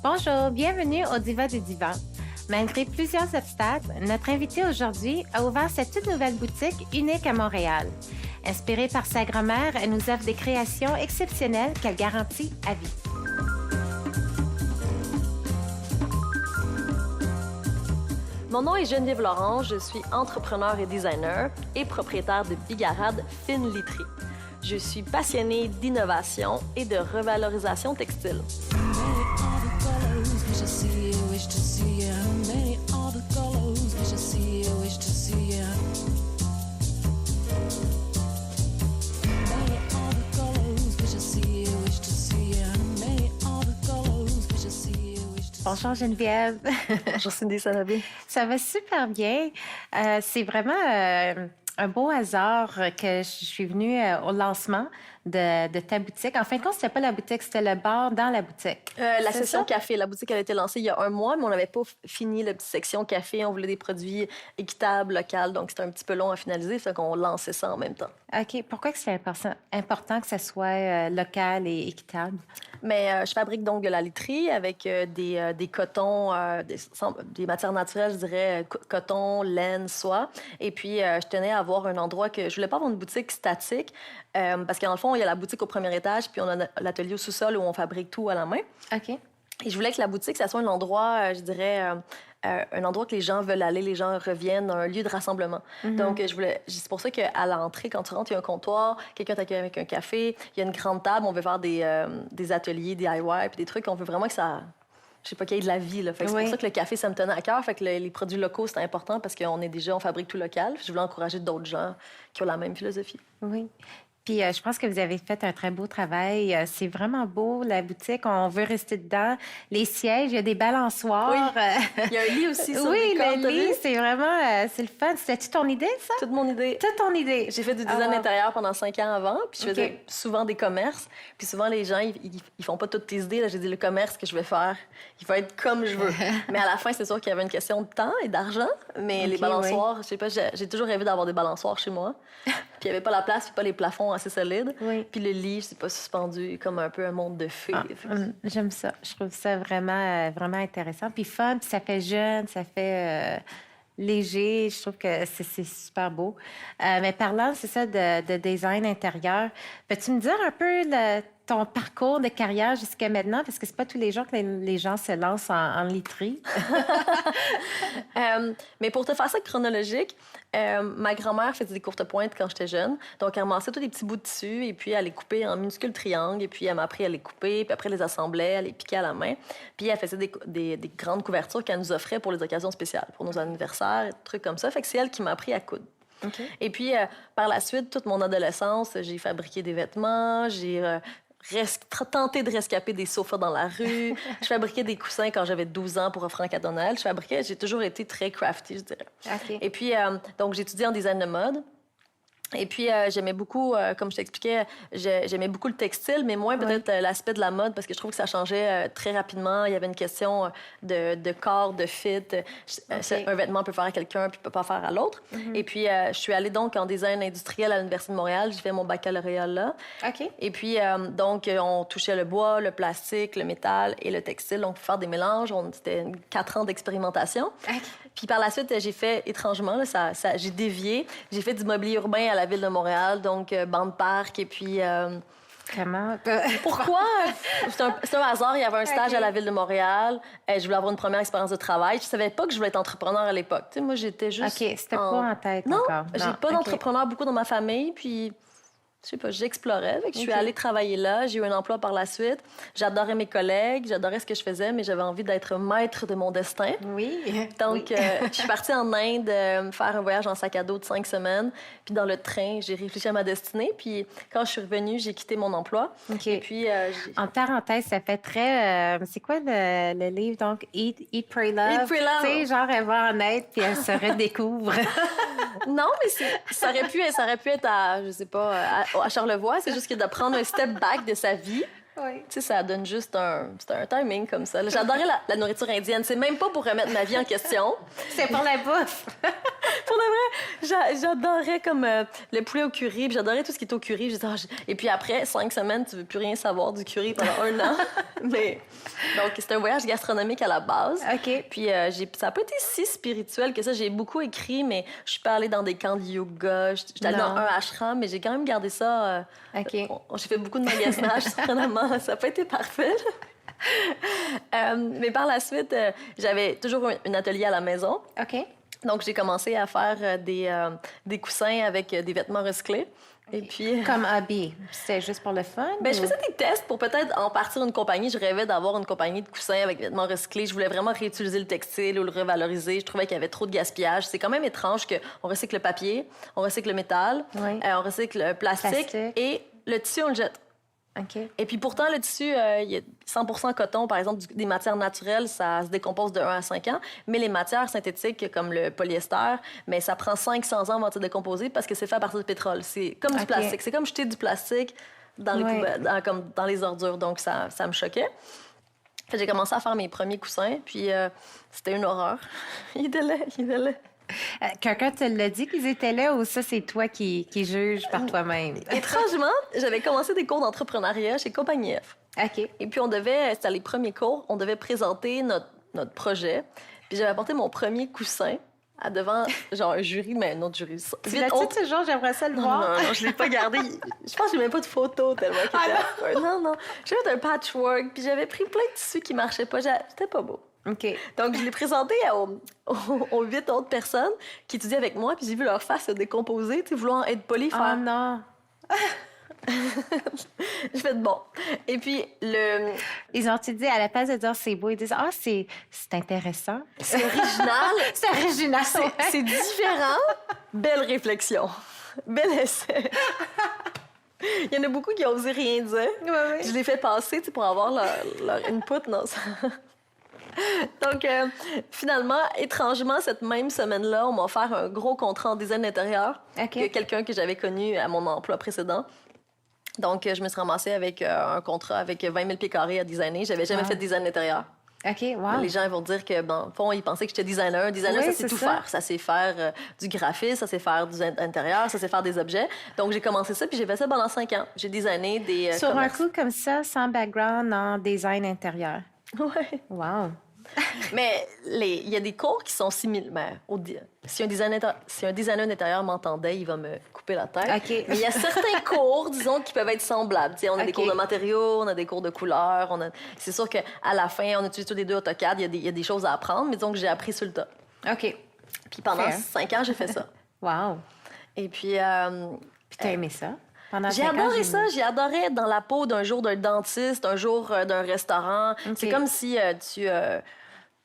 Bonjour, bienvenue au Diva du Divan. Malgré plusieurs obstacles, notre invitée aujourd'hui a ouvert cette toute nouvelle boutique unique à Montréal. Inspirée par sa grand-mère, elle nous offre des créations exceptionnelles qu'elle garantit à vie. Mon nom est Geneviève Laurent, je suis entrepreneur et designer et propriétaire de Bigarade Fine Literie. Je suis passionnée d'innovation et de revalorisation textile. Bonjour Geneviève. Bonjour Cindy, ça va bien? Ça va super bien. C'est vraiment un beau hasard que je suis venue au lancement de ta boutique. En fin de compte, c'était pas la boutique, c'était le bar dans la boutique. La session café. La boutique elle a été lancée il y a 1 mois, mais on n'avait pas fini la petite section café. On voulait des produits équitables, locaux, donc c'était un petit peu long à finaliser, fait qu'on lançait ça en même temps. OK. Pourquoi que c'est important que ça soit local et équitable? Mais je fabrique donc de la literie avec des cotons, des matières naturelles, je dirais, coton, laine, soie. Et puis, je tenais à avoir un endroit que... Je voulais pas avoir une boutique statique parce qu'en le fond, il y a la boutique au premier étage, puis on a l'atelier au sous-sol où on fabrique tout à la main. OK. Et je voulais que la boutique, ça soit un endroit, je dirais... un endroit que les gens veulent aller, les gens reviennent, un lieu de rassemblement. Donc, c'est pour ça qu'à l'entrée, quand tu rentres, il y a un comptoir, quelqu'un t'accueille avec un café, il y a une grande table, on veut faire des ateliers DIY, puis des trucs, on veut vraiment que ça... Je sais pas, qu'il y ait de la vie, là. Fait que c'est pour ça que le café, ça me tenait à cœur. Fait que les produits locaux, c'est important parce on fabrique tout local. Je voulais encourager d'autres gens qui ont la même philosophie. Oui. Puis je pense que vous avez fait un très beau travail. C'est vraiment beau, la boutique. On veut rester dedans. Les sièges, il y a des balançoires. Oui. Il y a un lit aussi sur oui, des cordes. Le lit, c'est vraiment... c'est le fun. C'était-tu ton idée, ça? Toute mon idée. Toute ton idée. J'ai fait du design intérieur pendant 5 ans avant. Puis je faisais souvent des commerces. Puis souvent, les gens, ils font pas toutes tes idées. Là, j'ai dit, le commerce que je vais faire, il va être comme je veux. Mais à la fin, c'est sûr qu'il y avait une question de temps et d'argent. Mais les balançoires, je sais pas, j'ai toujours rêvé d'avoir des balançoires chez moi. Puis il n'y avait pas la place, puis pas les plafonds assez solides. Oui. Puis le lit, c'est pas suspendu, comme un peu un monde de fées. J'aime ça. Je trouve ça vraiment, vraiment intéressant. Puis fun, puis ça fait jeune, ça fait léger. Je trouve que c'est super beau. Mais parlant, c'est ça, de design intérieur, peux-tu me dire un peu ton parcours de carrière jusqu'à maintenant? Parce que c'est pas tous les jours que les gens se lancent en literie. Mais pour te faire ça chronologique, ma grand-mère faisait des courtes pointes quand j'étais jeune. Donc, elle ramassait tous des petits bouts de tissu et puis elle les coupait en minuscules triangles. Et puis, elle m'a appris à les couper. Puis après, elle les assemblait, elle les piquait à la main. Puis, elle faisait des grandes couvertures qu'elle nous offrait pour les occasions spéciales, pour nos anniversaires, des trucs comme ça. Fait que c'est elle qui m'a appris à coudre. Okay. Et puis, par la suite, toute mon adolescence, j'ai fabriqué des vêtements, j'ai tenté de rescaper des sofas dans la rue. Je fabriquais des coussins quand j'avais 12 ans pour offrir un cadeau de Noël. J'ai toujours été très crafty, je dirais. Okay. Et puis, donc, j'ai étudié en design de mode. Et puis, j'aimais beaucoup, comme je t'expliquais, j'aimais beaucoup le textile, mais moins peut-être l'aspect de la mode, parce que je trouve que ça changeait très rapidement. Il y avait une question de corps, de fit. Un vêtement peut faire à quelqu'un, puis peut pas faire à l'autre. Et puis, je suis allée donc en design industriel à l'Université de Montréal. J'ai fait mon baccalauréat là. OK. Et puis, donc, on touchait le bois, le plastique, le métal et le textile. Donc, pour faire des mélanges, c'était 4 ans d'expérimentation. Okay. Puis par la suite, j'ai fait, étrangement, là, j'ai dévié. J'ai fait du mobilier urbain à la Ville de Montréal, donc bande parc, et puis... Comment? Pourquoi? C'est un hasard. Il y avait un stage à la Ville de Montréal. Je voulais avoir une première expérience de travail. Je savais pas que je voulais être entrepreneur à l'époque. Tu sais, moi, j'étais juste... OK, c'était pas en tête encore. Non, j'ai pas d'entrepreneur beaucoup dans ma famille, puis... Je sais pas, j'explorais. Je suis allée travailler là. J'ai eu un emploi par la suite. J'adorais mes collègues, j'adorais ce que je faisais, mais j'avais envie d'être maître de mon destin. Oui. Donc, je suis partie en Inde faire un voyage en sac à dos de 5 semaines. Puis dans le train, j'ai réfléchi à ma destinée. Puis quand je suis revenue, j'ai quitté mon emploi. OK. Et puis, en parenthèse, ça fait très... c'est quoi le livre, donc? Eat, Pray, Love. Eat, Pray, Love. Tu sais, genre, elle va en être, puis elle se redécouvre. Non, mais ça aurait pu être à, je sais pas, à Charlevoix. C'est juste que de prendre un step back de sa vie. Oui. Tu sais, ça donne juste un timing comme ça. J'adorais la nourriture indienne. C'est même pas pour remettre ma vie en question. C'est pour la bouffe. Pour de vrai, j'adorais comme le poulet au curry, puis j'adorais tout ce qui était au curry. Et puis après 5 semaines, tu veux plus rien savoir du curry pendant 1 an. Mais donc c'était un voyage gastronomique à la base. OK. Puis ça n'a pas été si spirituel que ça. J'ai beaucoup écrit, mais je suis pas allée dans des camps de yoga. J'étais allée dans un ashram, mais j'ai quand même gardé ça. OK. J'ai fait beaucoup de magasinage, surprenamment. Ça n'a pas été parfait. Mais par la suite, j'avais toujours un atelier à la maison. OK. Donc, j'ai commencé à faire des coussins avec des vêtements recyclés. Et puis... Comme hobby, c'était juste pour le fun? Ben, je faisais des tests pour peut-être en partir une compagnie. Je rêvais d'avoir une compagnie de coussins avec vêtements recyclés. Je voulais vraiment réutiliser le textile ou le revaloriser. Je trouvais qu'il y avait trop de gaspillage. C'est quand même étrange qu'on recycle le papier, on recycle le métal, Oui. On recycle le plastique et le tissu, on le jette. OK. Et puis pourtant, le tissu, il y a 100 coton, par exemple, des matières naturelles, ça se décompose de 1 à 5 ans. Mais les matières synthétiques, comme le polyester, mais ça prend 500 ans avant de se décomposer parce que c'est fait à partir de pétrole. C'est comme du plastique. C'est comme jeter du plastique dans les poubelles, comme dans les ordures. Donc, ça me choquait. J'ai commencé à faire mes premiers coussins, puis c'était une horreur. Il était laid. Quelqu'un te l'a dit qu'ils étaient là ou ça, c'est toi qui juges par toi-même? Étrangement, j'avais commencé des cours d'entrepreneuriat chez Compagnie F. OK. Et puis, c'était les premiers cours, on devait présenter notre projet. Puis j'avais apporté mon premier coussin devant genre un jury, mais un autre jury. Tu l'as-tu toujours? J'aimerais ça le voir. Non, je l'ai pas gardé. Je pense que j'ai même pas de photo tellement qu'il était... Non. J'avais fait un patchwork, puis j'avais pris plein de tissus qui marchaient pas. C'était pas beau. OK. Donc, je l'ai présenté aux 8 autres personnes qui étudiaient avec moi, puis j'ai vu leur face se décomposer, tu sais, vouloir être poli, faire... Oh non! J'ai fait bon. Et puis, Ils ont-tu dit, à la place de dire c'est beau, ils disent c'est intéressant. C'est original. C'est original. C'est différent. Belle réflexion. Bel essai. Il y en a beaucoup qui ont osé rien dire. Oui. Je les fais passer pour avoir leur input. Non, ça... Donc, finalement, étrangement, cette même semaine-là, on m'a offert un gros contrat en design intérieur. OK. Quelqu'un que j'avais connu à mon emploi précédent. Donc, je me suis ramassée avec un contrat avec 20 000 pieds carrés à designer. J'avais jamais fait de design intérieur. OK, wow. Les gens vont dire que, dans le fond, ils pensaient que j'étais designer. Un designer, Oui, ça sait tout faire. Ça sait faire du graphisme, ça sait faire du intérieur, ça sait faire des objets. Donc, j'ai commencé ça, puis j'ai fait ça pendant 5 ans. J'ai designé des Sur commerces. un coup comme ça, sans background en design intérieur. Ouais. Wow. Mais il y a des cours qui sont similaires. Si un designer d'intérieur m'entendait, il va me couper la tête. OK. Mais il y a certains cours, disons, qui peuvent être semblables. T'sais, on a des OK. cours de matériaux, on a des cours de couleurs. C'est sûr qu'à la fin, on utilise tous les deux AutoCAD. Il y a des choses à apprendre, mais disons que j'ai appris sur le tas. OK. Puis pendant Fair. 5 ans, j'ai fait ça. Wow. Et puis... Puis t'as aimé ça? Pendant J'ai 5 ans, adoré ça. J'ai adoré être dans la peau d'un jour d'un dentiste, un jour d'un restaurant. OK. C'est comme si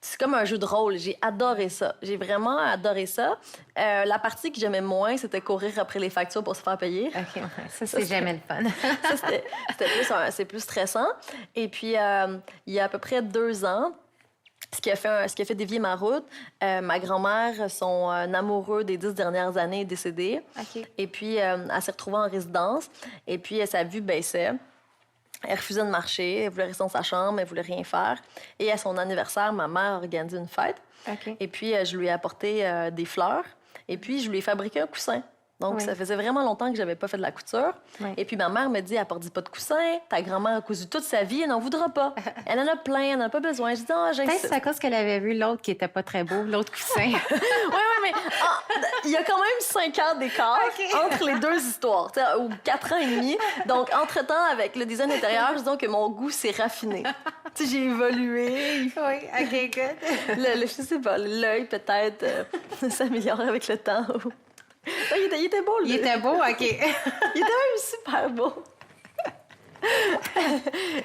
c'est comme un jeu de rôle. J'ai adoré ça. J'ai vraiment adoré ça. La partie que j'aimais moins, c'était courir après les factures pour se faire payer. OK, ouais. Ça, c'est jamais le fun. Ça, c'est plus stressant. Et puis, il y a à peu près 2 ans, ce qui a fait dévier ma route, ma grand-mère, son amoureux des 10 dernières années, est décédé. OK. Et puis, elle s'est retrouvée en résidence. Et puis, sa vue baissait. Elle refusait de marcher, elle voulait rester dans sa chambre, elle voulait rien faire. Et à son anniversaire, ma mère a organisé une fête. OK. Et puis, je lui ai apporté des fleurs. Et puis, je lui ai fabriqué un coussin. Donc, Oui. ça faisait vraiment longtemps que j'avais pas fait de la couture. Oui. Et puis, ma mère me dit, apporte pas de coussin. Ta grand-mère a cousu toute sa vie, elle n'en voudra pas. Elle en a plein, elle n'en a pas besoin. Je dis, j'ai Peut-être c'est à cause qu'elle avait vu l'autre qui était pas très beau, l'autre coussin. Oui, mais il y a quand même 5 ans d'écart entre les deux histoires, ou 4 ans et demi. Donc, entre-temps, avec le design intérieur, disons que mon goût s'est raffiné. Tu sais, j'ai évolué. Oui, OK, good. Je sais pas, l'œil peut-être s'améliore avec le temps. Non, il était beau, Il était beau, OK. Il était même super beau.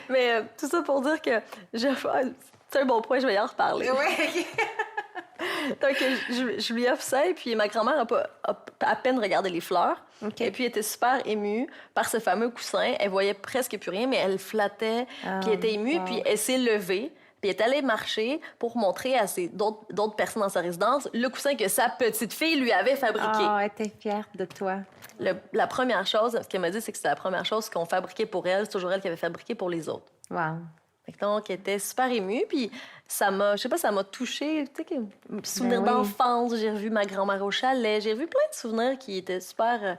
Mais tout ça pour dire que c'est un bon point, je vais y en reparler. Oui, OK. Donc, je lui offre ça, et puis ma grand-mère a à peine regardé les fleurs. OK. Et puis, elle était super émue par ce fameux coussin. Elle voyait presque plus rien, mais elle flattait, puis elle était émue, wow. puis elle s'est levée. Puis elle est allée marcher pour montrer à d'autres personnes dans sa résidence le coussin que sa petite fille lui avait fabriqué. Oh, elle était fière de toi. La première chose, ce qu'elle m'a dit, c'est que c'était la première chose qu'on fabriquait pour elle. C'est toujours elle qui avait fabriqué pour les autres. Wow. Donc, elle était super émue, puis je sais pas, ça m'a touchée. Tu sais, souvenirs Ben oui. d'enfance, j'ai revu ma grand-mère au chalet, j'ai revu plein de souvenirs qui étaient super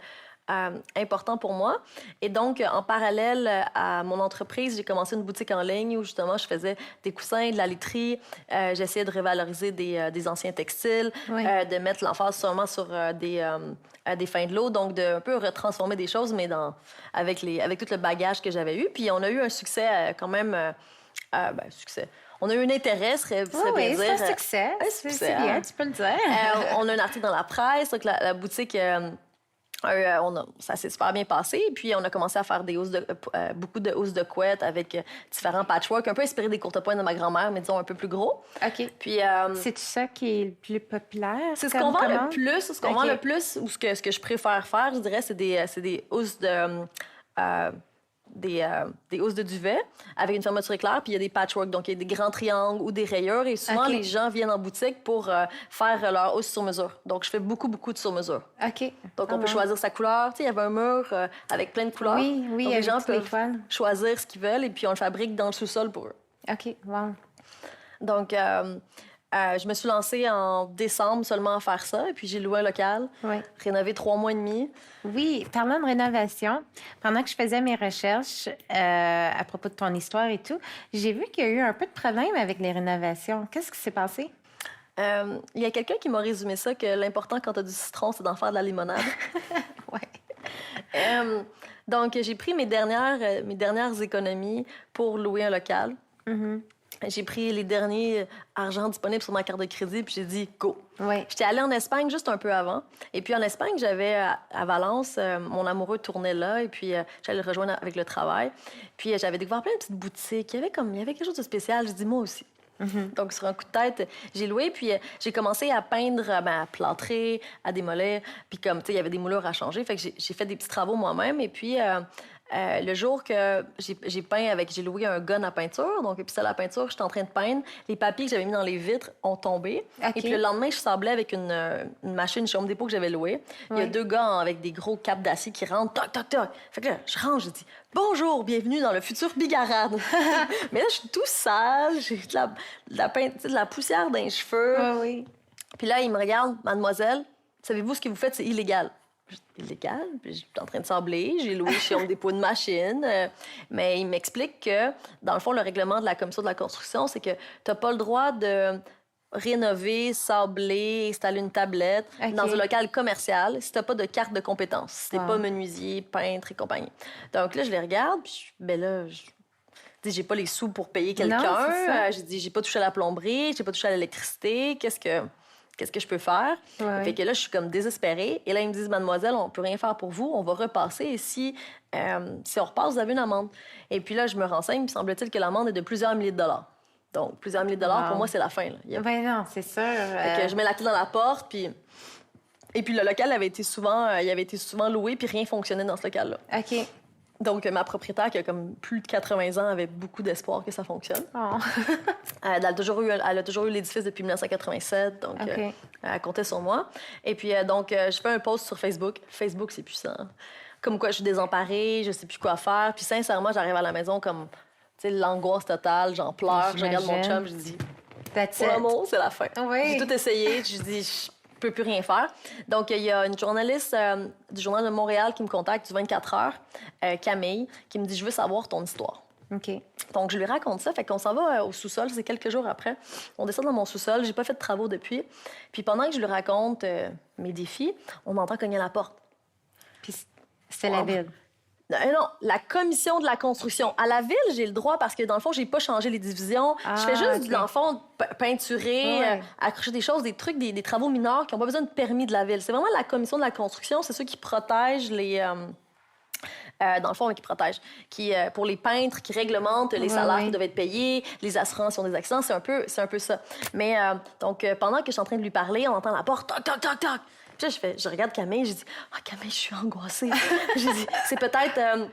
importants pour moi. Et donc, en parallèle à mon entreprise, j'ai commencé une boutique en ligne où, justement, je faisais des coussins, de la literie, j'essayais de revaloriser des anciens textiles, Oui. de mettre l'emphase seulement sur des fins de l'eau, donc de un peu retransformer des choses, mais avec tout le bagage que j'avais eu. Puis on a eu un succès quand même... succès. On a eu un intérêt, serait Oui, bien oui, dire. c'est un succès. Un C'est succès, bien, hein. tu peux le dire. On a un article dans la presse, donc la boutique... ça s'est super bien passé. Puis, on a commencé à faire beaucoup de housses de couette avec différents patchwork, un peu inspirés des courtes pointes de ma grand-mère, mais disons un peu plus gros. OK. Puis, C'est ça qui est le plus populaire? c'est ce comme qu'on vend le commande? plus. Ce qu'on OK. vend le plus, ou ce que je préfère faire, je dirais, c'est des housses des housses de duvet avec une fermeture éclair, puis il y a des patchwork, donc il y a des grands triangles ou des rayures, et souvent, OK. les gens viennent en boutique pour faire leur housse sur mesure. Donc, je fais beaucoup, beaucoup de sur mesure. OK. Donc, on peut choisir sa couleur. Tu sais, il y avait un mur avec plein de couleurs. Oui, oui, donc, les avec gens toutes les peuvent toiles. choisir ce qu'ils veulent, et puis on le fabrique dans le sous-sol pour eux. OK, wow. Donc, je me suis lancée en décembre seulement à faire ça, et puis j'ai loué un local, Oui. rénové 3 mois et demi. Oui, parlant de rénovation, pendant que je faisais mes recherches à propos de ton histoire et tout, j'ai vu qu'il y a eu un peu de problème avec les rénovations. Qu'est-ce qui s'est passé? Il y a quelqu'un qui m'a résumé ça, que l'important quand tu as du citron, c'est d'en faire de la limonade. Oui. Donc, j'ai pris mes dernières économies pour louer un local. J'ai pris les derniers argents disponibles sur ma carte de crédit, puis j'ai dit « go ». Oui. J'étais allée en Espagne juste un peu avant. Et puis en Espagne, j'avais à Valence, mon amoureux tournait là, et puis j'allais le rejoindre avec le travail. Puis j'avais découvert plein de petites boutiques. Il y avait quelque chose de spécial. J'ai dit « moi aussi ». Donc, sur un coup de tête, j'ai loué, puis j'ai commencé à peindre, à plâtrer, à démolir. Puis comme, tu sais, il y avait des moulures à changer, fait que j'ai fait des petits travaux moi-même. Et puis, le jour que j'ai loué un gun à peinture, donc, et puis ça, la peinture, j'étais en train de peindre. Les papiers que j'avais mis dans les vitres ont tombé. OK. Et puis le lendemain, je sablais avec une machine chez Home Depot que j'avais louée. Il y a Oui. 2 gars avec des gros capes d'acier qui rentrent, toc, toc, toc. Fait que là, je rentre, je dis « Bonjour, bienvenue dans le futur bigarade. » Mais là, je suis tout sale, j'ai de la poussière dans les cheveux. Oui, oui. Puis là, il me regarde, « Mademoiselle, savez-vous ce que vous faites, c'est illégal. » Illégal? Puis je suis en train de sabler. J'ai loué chez Home Depot une machine. Mais il m'explique que, dans le fond, le règlement de la Commission de la construction, c'est que tu n'as pas le droit de rénover, sabler, installer une tablette OK. dans un local commercial si tu n'as pas de carte de compétence, si tu n'es Wow. pas menuisier, peintre et compagnie. Donc là, je les regarde, puis ben là, je dis, j'ai pas les sous pour payer Non, quelqu'un. c'est ça. J'ai dit, j'ai pas touché à la plomberie, j'ai pas touché à l'électricité. Qu'est-ce que je peux faire? Ouais. Fait que là, je suis comme désespérée. Et là, ils me disent, mademoiselle, on peut rien faire pour vous, on va repasser. Et si on repasse, vous avez une amende. Et puis là, je me renseigne, puis semble-t-il que l'amende est de plusieurs milliers de dollars. Donc, plusieurs milliers de dollars, Wow. pour moi, c'est la fin. Là. Ben non, c'est sûr. Fait que je mets la clé dans la porte, puis... Et puis le local avait été souvent loué, puis rien fonctionnait dans ce local-là. OK. Donc, ma propriétaire, qui a comme plus de 80 ans, avait beaucoup d'espoir que ça fonctionne. Oh. Elle a toujours eu l'édifice depuis 1987, donc OK. elle comptait sur moi. Et puis, je fais un post sur Facebook. Facebook, c'est puissant. Comme quoi, je suis désemparée, je sais plus quoi faire. Puis, sincèrement, j'arrive à la maison comme, tu sais, l'angoisse totale, j'en pleure. Je regarde mon chum, je dis, That's pour it. l'amour, c'est la fin. Oui. J'ai tout essayé, je dis, je peux plus rien faire. Donc, il y a une journaliste du Journal de Montréal qui me contacte du 24 heures, Camille, qui me dit, je veux savoir ton histoire. OK. Donc, je lui raconte ça. Fait qu'on s'en va au sous-sol. C'est quelques jours après. On descend dans mon sous-sol. J'ai pas fait de travaux depuis. Puis pendant que je lui raconte mes défis, on entend cogner à la porte. Puis c'était la ville. Non, la commission de la construction. À la ville, j'ai le droit parce que, dans le fond, j'ai pas changé les divisions. Je fais juste, OK. dans le fond, peinturer, Ouais. accrocher des choses, des trucs, des travaux mineurs qui n'ont pas besoin de permis de la ville. C'est vraiment la commission de la construction. C'est ceux qui protègent les... dans le fond, qui protègent, pour les peintres, qui réglementent les salaires qui doivent être payés, les assurances qui ont des accidents, c'est un peu ça. Mais pendant que je suis en train de lui parler, on entend la porte, toc, toc, toc, toc. Puis là, je regarde Camille, je dis, Camille, je suis angoissée. J'ai dit, c'est peut-être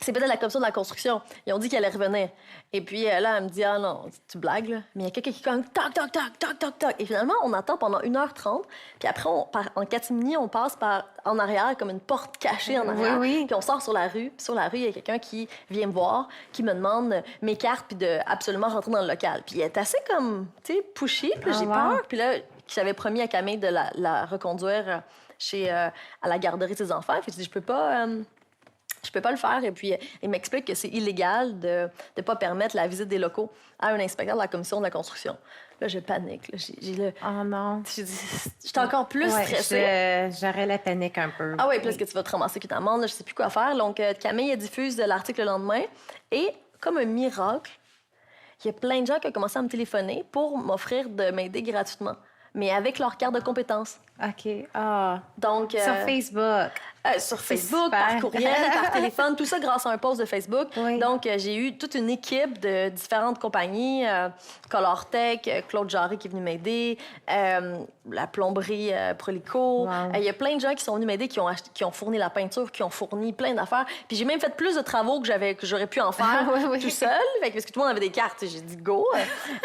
c'est peut-être la commission de la construction. Ils ont dit qu'elle allait revenir. Et puis là, elle me dit, ah non, tu blagues, là. Mais il y a quelqu'un qui cogne, toc, toc, toc, toc, toc, toc. Et finalement, on attend pendant 1h30. Puis après, en catimini, on passe en arrière, comme une porte cachée en arrière. Oui, oui. Puis on sort sur la rue. Puis sur la rue, il y a quelqu'un qui vient me voir, qui me demande mes cartes, puis de absolument rentrer dans le local. Puis elle est assez comme, tu sais, pushy. Puis là, j'ai peur. Puis là, j'avais promis à Camille de la reconduire à la garderie de ses enfants. Puis je dis, je peux pas le faire. Et puis, il m'explique que c'est illégal de ne pas permettre la visite des locaux à un inspecteur de la commission de la construction. Là, je panique. Là. Oh non. J'étais encore plus stressée. J'aurais la panique un peu. Ah oui, puis est-ce que tu vas te ramasser qu'une amende? Là, je sais plus quoi faire. Donc, Camille a diffuse l'article le lendemain. Et, comme un miracle, il y a plein de gens qui ont commencé à me téléphoner pour m'offrir de m'aider gratuitement, mais avec leur carte de compétences. OK. Ah. Donc, sur Facebook. Sur Facebook, par courriel, par téléphone, tout ça grâce à un post de Facebook. Oui. Donc, j'ai eu toute une équipe de différentes compagnies, Color Tech, Claude Jarry qui est venu m'aider, la plomberie Prolico. Wow. Il y a plein de gens qui sont venus m'aider, qui ont fourni la peinture, qui ont fourni plein d'affaires. Puis j'ai même fait plus de travaux que j'aurais pu en faire tout seul, parce que tout le monde avait des cartes. J'ai dit go.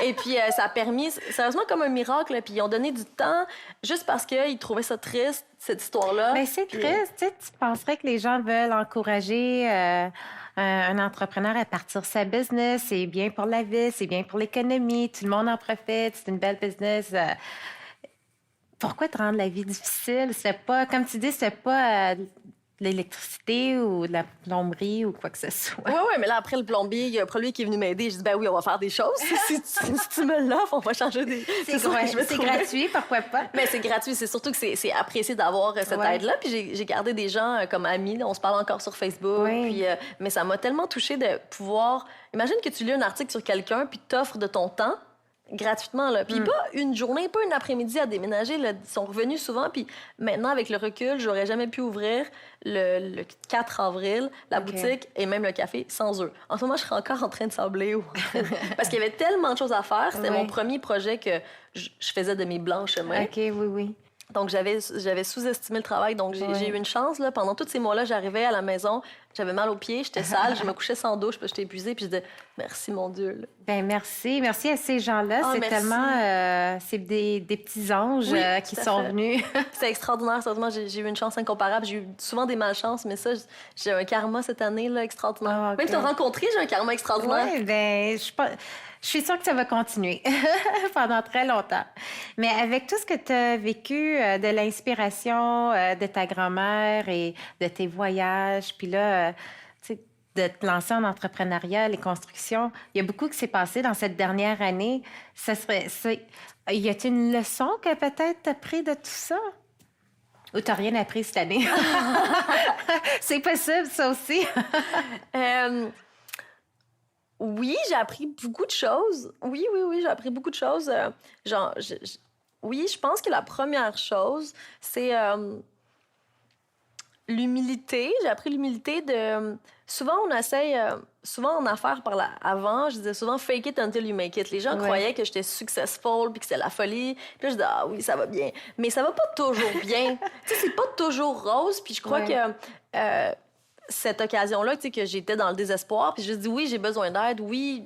Et puis, ça a permis, sérieusement, comme un miracle. Puis ils ont donné du temps juste parce qu'ils trouvaient ça triste, cette histoire-là. Mais c'est triste. Tu penserais que les gens veulent encourager un entrepreneur à partir sa business. C'est bien pour la vie, c'est bien pour l'économie. Tout le monde en profite. C'est une belle business. Pourquoi te rendre la vie difficile? C'est pas, comme tu dis, c'est pas de l'électricité ou de la plomberie ou quoi que ce soit. Oui, mais là, après le plombier, il y a un produit qui est venu m'aider. J'ai dit, ben oui, on va faire des choses. Si tu me l'offres, on va changer des... C'est gratuit, pourquoi pas? Mais c'est gratuit. C'est surtout que c'est apprécié d'avoir cette aide-là. Puis j'ai gardé des gens comme amis. Là, on se parle encore sur Facebook. Oui. Puis, mais ça m'a tellement touchée de pouvoir... Imagine que tu lis un article sur quelqu'un puis t'offres de ton temps gratuitement, là. Puis pas une journée, pas un après-midi à déménager, là. Ils sont revenus souvent, puis maintenant, avec le recul, j'aurais jamais pu ouvrir le 4 avril, la boutique et même le café sans eux. En ce moment, je serais encore en train de sabler. Parce qu'il y avait tellement de choses à faire. C'était mon premier projet que je faisais de mes blancs chemins. OK, oui. Donc, j'avais sous-estimé le travail. Donc, j'ai eu une chance. Là. Pendant tous ces mois-là, j'arrivais à la maison, j'avais mal aux pieds, j'étais sale, je me couchais sans douche, puis j'étais épuisée, puis je disais « Merci, mon Dieu. » Bien, merci. Merci à ces gens-là. C'est tellement... c'est des petits anges qui sont venus. C'est extraordinaire. Sérieusement, j'ai eu une chance incomparable. J'ai eu souvent des malchances, mais ça, j'ai un karma cette année là, extraordinaire. Même te rencontrer, j'ai un karma extraordinaire. Oui, bien, je suis sûre que ça va continuer pendant très longtemps. Mais avec tout ce que tu as vécu, de l'inspiration de ta grand-mère et de tes voyages, puis là, tu sais, de te lancer en entrepreneuriat, les constructions, il y a beaucoup qui s'est passé dans cette dernière année. Y a-t-il une leçon que peut-être tu as pris de tout ça? Ou tu n'as rien appris cette année? C'est possible, ça aussi. Oui, j'ai appris beaucoup de choses. Oui, j'ai appris beaucoup de choses. Oui, je pense que la première chose, c'est l'humilité. J'ai appris l'humilité de... Souvent, on essaye... souvent, en affaires, avant, je disais souvent « fake it until you make it ». Les gens croyaient que j'étais successful puis que c'était la folie. Puis là, je disais « ah oui, ça va bien ». Mais ça va pas toujours bien. Tu sais, c'est pas toujours rose. Puis je crois que... cette occasion-là, tu sais, que j'étais dans le désespoir, puis je me dis oui, j'ai besoin d'aide, oui,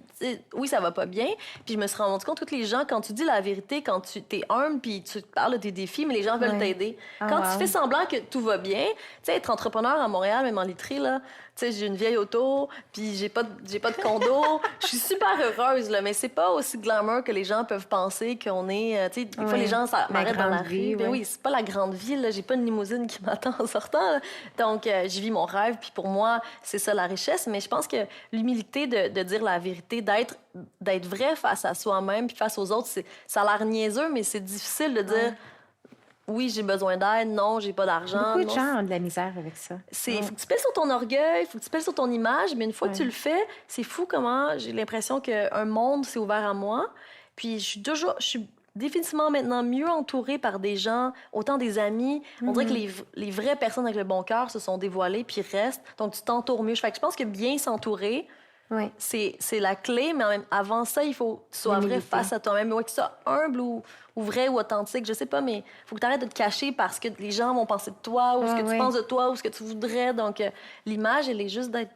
ça va pas bien. Puis je me suis rendu compte, tous les gens, quand tu dis la vérité, quand tu t'es humble, puis tu parles de tes défis, mais les gens veulent t'aider. Quand tu fais semblant que tout va bien, tu sais, être entrepreneur à Montréal, même en literie, là, tu sais, j'ai une vieille auto, puis j'ai pas de condo. Je suis super heureuse, là, mais c'est pas aussi glamour que les gens peuvent penser qu'on est... Tu sais, des fois, les gens m'arrêtent dans la rue. Ben oui, c'est pas la grande ville, là. J'ai pas une limousine qui m'attend en sortant, là. Donc, j'y vis mon rêve, puis pour moi, c'est ça la richesse. Mais je pense que l'humilité de dire la vérité, d'être vrai face à soi-même puis face aux autres, ça a l'air niaiseux, mais c'est difficile de dire... Oui, j'ai besoin d'aide. Non, j'ai pas d'argent. Beaucoup de gens ont de la misère avec ça. Faut que tu pèles sur ton orgueil, faut que tu pèles sur ton image, mais une fois que tu le fais, c'est fou comment j'ai l'impression qu'un monde s'est ouvert à moi. Puis je suis définitivement maintenant mieux entourée par des gens, autant des amis. On dirait que les vraies personnes avec le bon cœur se sont dévoilées puis restent. Donc tu t'entoures mieux. Fait que je pense que bien s'entourer, c'est la clé, mais avant ça, il faut que tu sois vrai face à toi-même. Que tu sois humble ou vrai ou authentique, je sais pas, mais il faut que tu arrêtes de te cacher parce que les gens vont penser de toi ou ce que tu penses de toi ou ce que tu voudrais. Donc, l'image, elle est juste d'être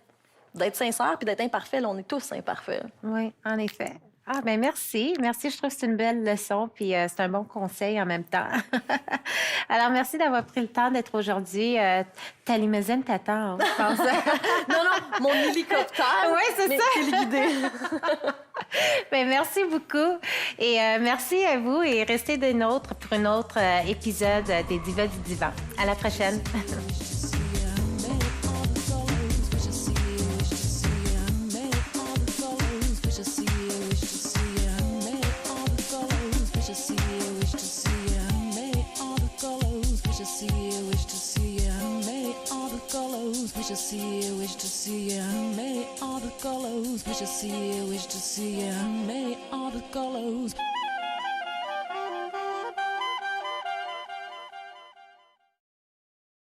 d'être sincère puis d'être imparfait. Là, on est tous imparfaits. Oui, en effet. Ah, ben merci. Merci, je trouve que c'est une belle leçon, puis c'est un bon conseil en même temps. Alors, merci d'avoir pris le temps d'être aujourd'hui. Ta limousine t'attend, je pense. Non, mon hélicoptère. Oui, c'est ça. Téléguidé. Ben, merci beaucoup. Et merci à vous et restez des nôtres pour un autre épisode des Divas du Divan. À la prochaine. Wish to see you, wish to see you, many other colors. Wish to see you, wish to see you, many other colors.